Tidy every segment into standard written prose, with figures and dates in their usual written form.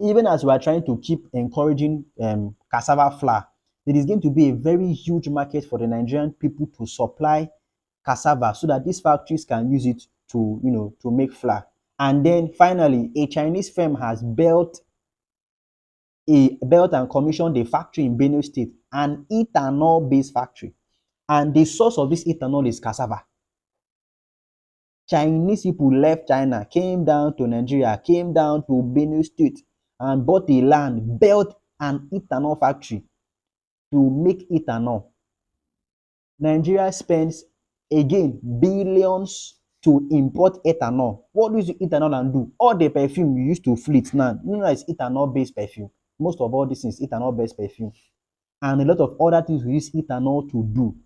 even as we are trying to keep encouraging cassava flour, there is going to be a very huge market for the Nigerian people to supply cassava so that these factories can use it to, to make flour. And then finally, a Chinese firm has built and commissioned a factory in Benue State, an ethanol-based factory. And the source of this ethanol is cassava. Chinese people left China, came down to Nigeria, came down to Benue State, and bought a land, built an ethanol factory to make ethanol. Nigeria spends, again, billions to import ethanol. What does ethanol and do? All the perfume you used to fleet now, it's ethanol-based perfume. Most of all this is ethanol-based perfume. And a lot of other things we use ethanol to do.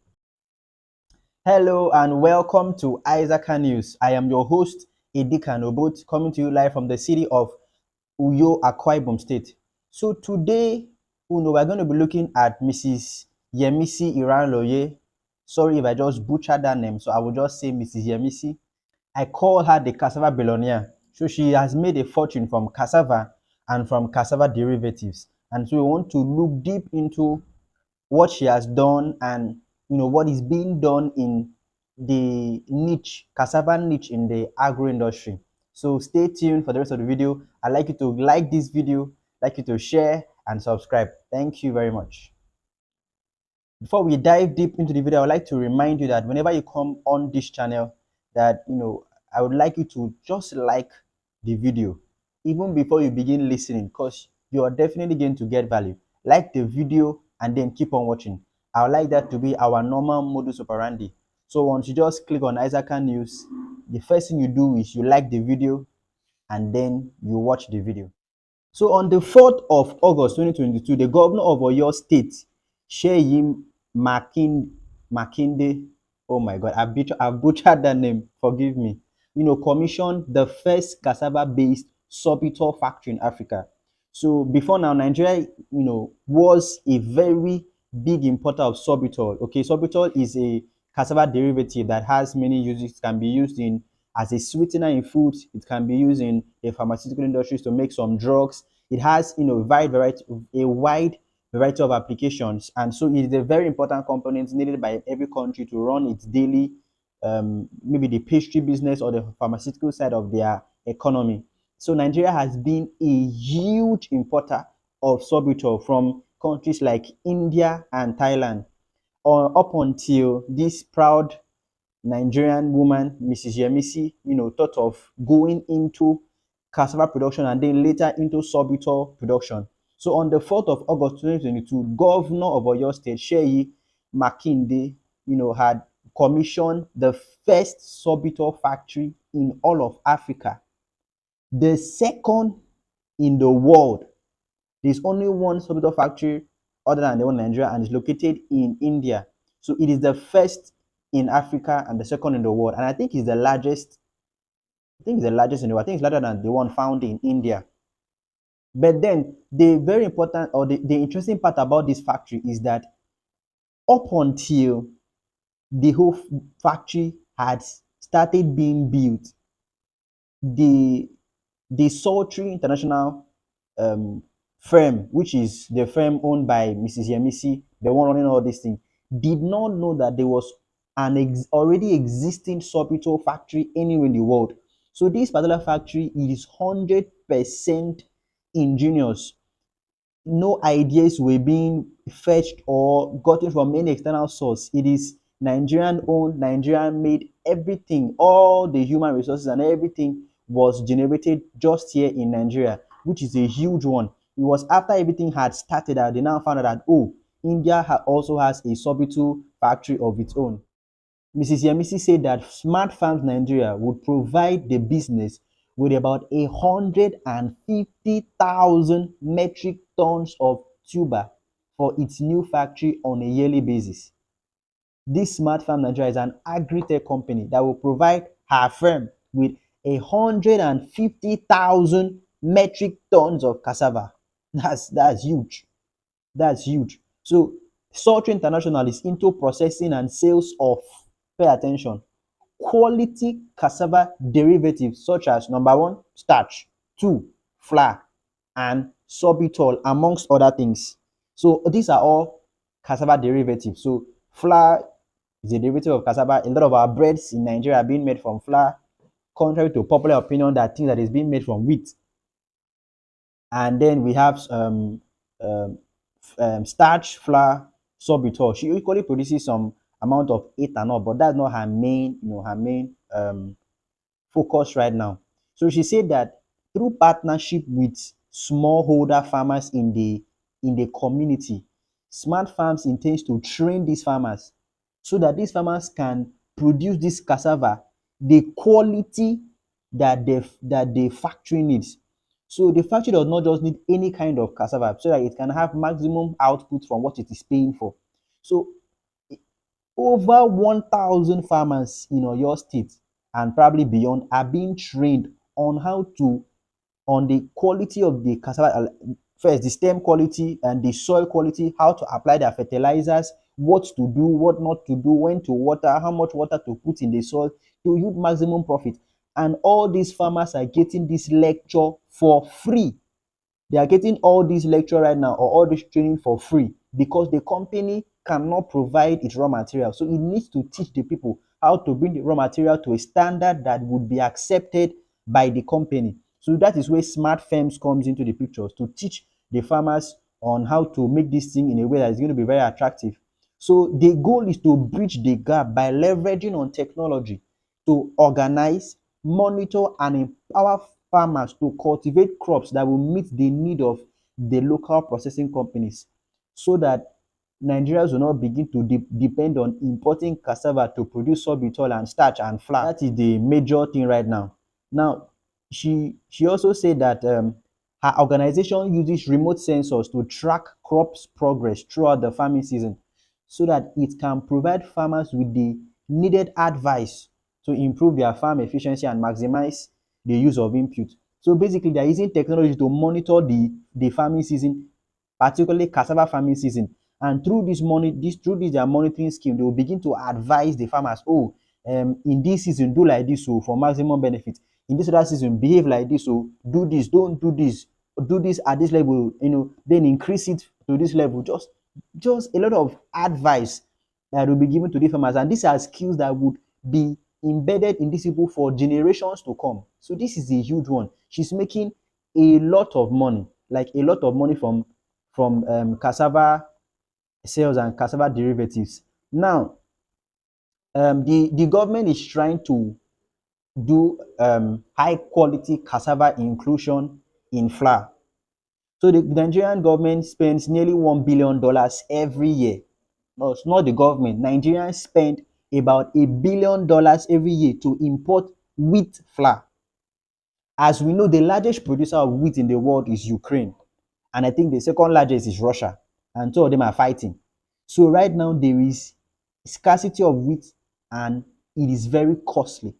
Hello and welcome to Isaac News. I am your host, Edika Nobot, coming to you live from the city of Uyo, Akwa Ibom State. So today, we're going to be looking at Mrs. Yemisi IRANLOYE. Sorry if I just butchered that name, so I will just say Mrs. Yemisi. I call her the cassava billionaire. So she has made a fortune from cassava and from cassava derivatives. And so we want to look deep into what she has done and what is being done in the cassava niche in the agro industry. So stay tuned for the rest of the video. I'd like you to like this video, like you to share and subscribe. Thank you very much. Before we dive deep into the video, I would like to remind you that whenever you come on this channel, that I would like you to just like the video even before you begin listening, because you are definitely going to get value. Like the video and then keep on watching. I would like that to be our normal modus operandi. So once you just click on Isaac News, the first thing you do is you like the video and then you watch the video. So on the 4th of August 2022, the governor of Oyo State, Seyi Makinde, oh my God, I butchered that name, forgive me, commissioned the first cassava-based sorbitol factory in Africa. So before now, Nigeria, was a very big importer of sorbitol. Okay, sorbitol is a cassava derivative that has many uses. It can be used as a sweetener in foods. It can be used in the pharmaceutical industries to make some drugs. It has, a wide variety of applications, and so it is a very important component needed by every country to run its daily, maybe the pastry business or the pharmaceutical side of their economy. So Nigeria has been a huge importer of sorbitol from countries like India and Thailand, up until this proud Nigerian woman, Mrs. Yemisi, thought of going into cassava production and then later into sorbitol production. So on the 4th of August 2022, Governor of Oyo State, Seyi Makinde, had commissioned the first sorbitol factory in all of Africa. The second in the world. There's only one sorbitol factory other than the one in Nigeria, and it's located in India. So it is the first in Africa and the second in the world. And I think it's the largest. I think it's the largest in the world. I think it's larger than the one found in India. But then the very important or the interesting part about this factory is that up until the whole factory had started being built, the Sultry International firm, which is the firm owned by Mrs. Yemisi, the one running all these things, did not know that there was an already existing sorbitol factory anywhere in the world. So this particular factory is 100% ingenious. No ideas were being fetched or gotten from any external source. It is Nigerian owned, Nigerian made. Everything, all the human resources and everything was generated just here in Nigeria, which is a huge one. It was after everything had started that they now found out that, India also has a sorbitol factory of its own. Mrs. Yemisi said that Smart Farms Nigeria would provide the business with about 150,000 metric tons of tuber for its new factory on a yearly basis. This Smart Farm Nigeria is an agri-tech company that will provide her firm with 150,000 metric tons of cassava. That's huge. That's huge. So Sultry International is into processing and sales of, pay attention, quality cassava derivatives such as number 1, starch, 2, flour, and sorbitol, amongst other things. So these are all cassava derivatives. So flour is a derivative of cassava. A lot of our breads in Nigeria are being made from flour, contrary to popular opinion that things that is being made from wheat. And then we have um, starch, flour, sorbitol. She equally produces some amount of ethanol, but that's not her main, her main focus right now. So she said that through partnership with smallholder farmers in the community, Smart Farms intends to train these farmers so that these farmers can produce this cassava the quality that the factory needs. So the factory does not just need any kind of cassava so that it can have maximum output from what it is paying for. So over 1,000 farmers in Oyo State and probably beyond are being trained on how to on the quality of the cassava. First, the stem quality and the soil quality, how to apply their fertilizers, what to do, what not to do, when to water, how much water to put in the soil to yield maximum profit. And all these farmers are getting this lecture for free. They are getting all these lecture right now or all this training for free because the company cannot provide its raw material. So it needs to teach the people how to bring the raw material to a standard that would be accepted by the company. So that is where Smart Farms comes into the picture, to teach the farmers on how to make this thing in a way that is going to be very attractive. So the goal is to bridge the gap by leveraging on technology to organize, monitor, and empower farmers to cultivate crops that will meet the need of the local processing companies so that Nigerians will not begin to depend on importing cassava to produce sorbitol and starch and flour. That is the major thing right now. Now, she also said that her organization uses remote sensors to track crops progress throughout the farming season so that it can provide farmers with the needed advice to improve their farm efficiency and maximize the use of input. So basically, they're using technology to monitor the farming season, particularly cassava farming season. And through this their monitoring scheme, they will begin to advise the farmers, oh, in this season, do like this, so for maximum benefit. In this other season, behave like this, so do this, don't do this at this level, then increase it to this level. Just a lot of advice that will be given to the farmers, and these are skills that would be embedded in these people for generations to come. So this is a huge one. She's making a lot of money, like a lot of money from cassava sales and cassava derivatives. Now, the government is trying to do high quality cassava inclusion in flour. So the Nigerian government spends nearly $1 billion every year. No, it's not the government. Nigerians spend about $1 billion every year to import wheat flour. As we know, the largest producer of wheat in the world is Ukraine, and I think the second largest is Russia, and two of them are fighting. So right now there is scarcity of wheat, and it is very costly.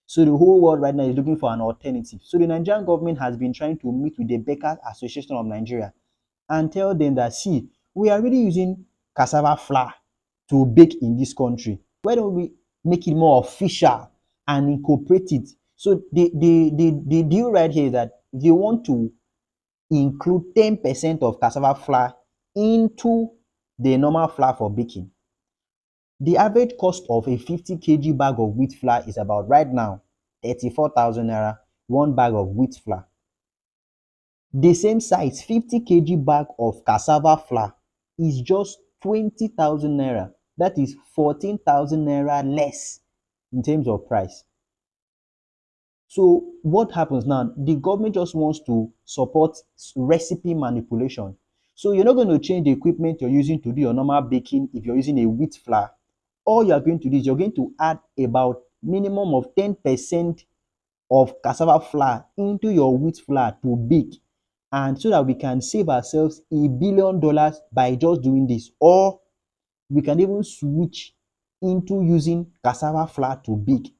So the whole world right now is looking for an alternative. So the Nigerian government has been trying to meet with the Bakers Association of Nigeria and tell them that, see, we are really using cassava flour to bake in this country. Why don't we make it more official and incorporate it? So the deal right here is that they want to include 10% of cassava flour into the normal flour for baking. The average cost of a 50 kg bag of wheat flour is about right now 34,000 naira, one bag of wheat flour. The same size 50 kg bag of cassava flour is just 20,000 naira. That is 14,000 naira less in terms of price. So what happens now? The government just wants to support recipe manipulation. So you're not going to change the equipment you're using to do your normal baking if you're using a wheat flour. All you're going to do is you're going to add about minimum of 10% of cassava flour into your wheat flour to bake, and so that we can save ourselves $1 billion by just doing this. Or we can even switch into using cassava flour to bake.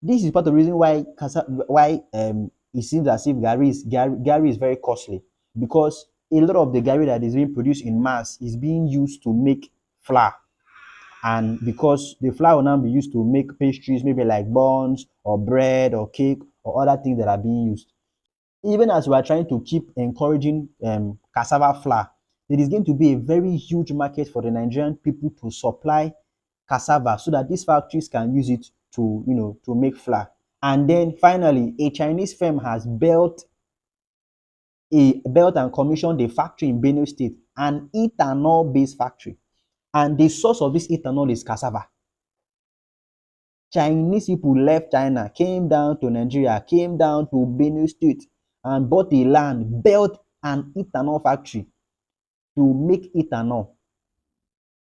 This is part of the reason why it seems as if Gary is very costly, because a lot of the Gary that is being produced in mass is being used to make flour, and because the flour will now be used to make pastries, maybe like buns or bread or cake or other things that are being used. even as we are trying to keep encouraging cassava flour, there is going to be a very huge market for the Nigerian people to supply cassava so that these factories can use it to, to make flour. And then finally, a Chinese firm has built and commissioned a factory in Benue State, an ethanol-based factory. And the source of this ethanol is cassava. Chinese people left China, came down to Nigeria, came down to Benue State, and bought a land, built an ethanol factory to make ethanol.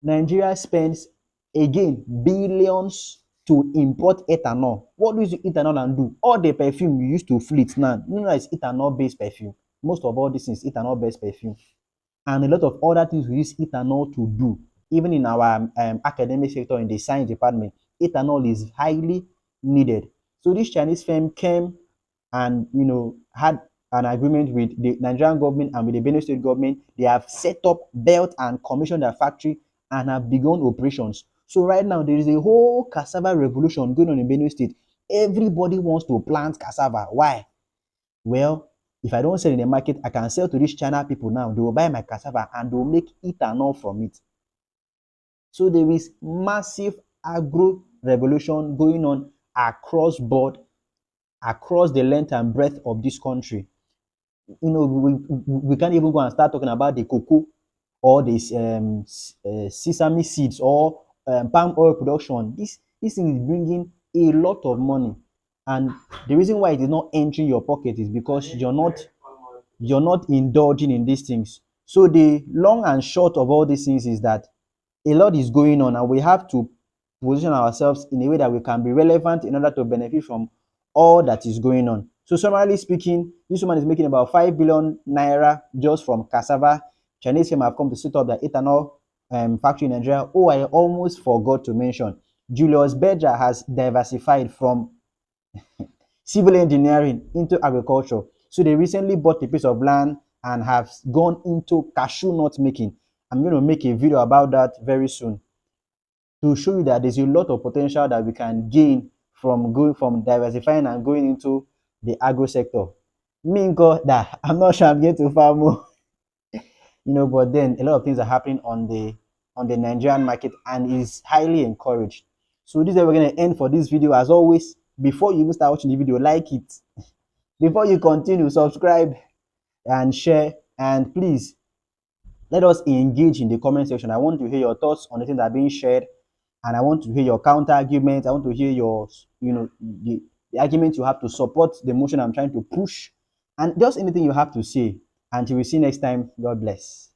Nigeria spends again billions to import ethanol. What does ethanol and do? All the perfume you used to fleet now, it's ethanol-based perfume. Most of all this is ethanol-based perfume. And a lot of other things we use ethanol to do. Even in our academic sector, in the science department, ethanol is highly needed. So this Chinese firm came and had an agreement with the Nigerian government and with the Benue State government. They have set up, built, and commissioned a factory and have begun operations. So right now there is a whole cassava revolution going on in Benue State. Everybody wants to plant cassava. Why? Well, if I don't sell in the market, I can sell to these China people now. They will buy my cassava and they will make ethanol from it. So there is massive agro revolution going on across board, across the length and breadth of this country. We can't even go and start talking about the cocoa or this sesame seeds or palm oil production. This thing is bringing a lot of money, and the reason why it is not entering your pocket is because you're not indulging in these things. So the long and short of all these things is that a lot is going on, and we have to position ourselves in a way that we can be relevant in order to benefit from all that is going on. So summarily speaking, this woman is making about 5 billion naira just from cassava. Chinese firm have come to set up the ethanol factory in Nigeria. Oh, I almost forgot to mention, Julius Berger has diversified from civil engineering into agriculture. So they recently bought a piece of land and have gone into cashew nut making. I'm going to make a video about that very soon to show you that there's a lot of potential that we can gain from going from diversifying and going into the agro sector. Me, God, that I'm not sure I'm going to farm more, but then a lot of things are happening on the Nigerian market and is highly encouraged. So this is where we're going to end for this video. As always, before you even start watching the video, like it. Before you continue, subscribe and share, and please let us engage in the comment section. I want to hear your thoughts on the things that are being shared, and I want to hear your counter arguments. I want to hear your the arguments you have to support the motion I'm trying to push, and just anything you have to say. Until we see next time, God bless.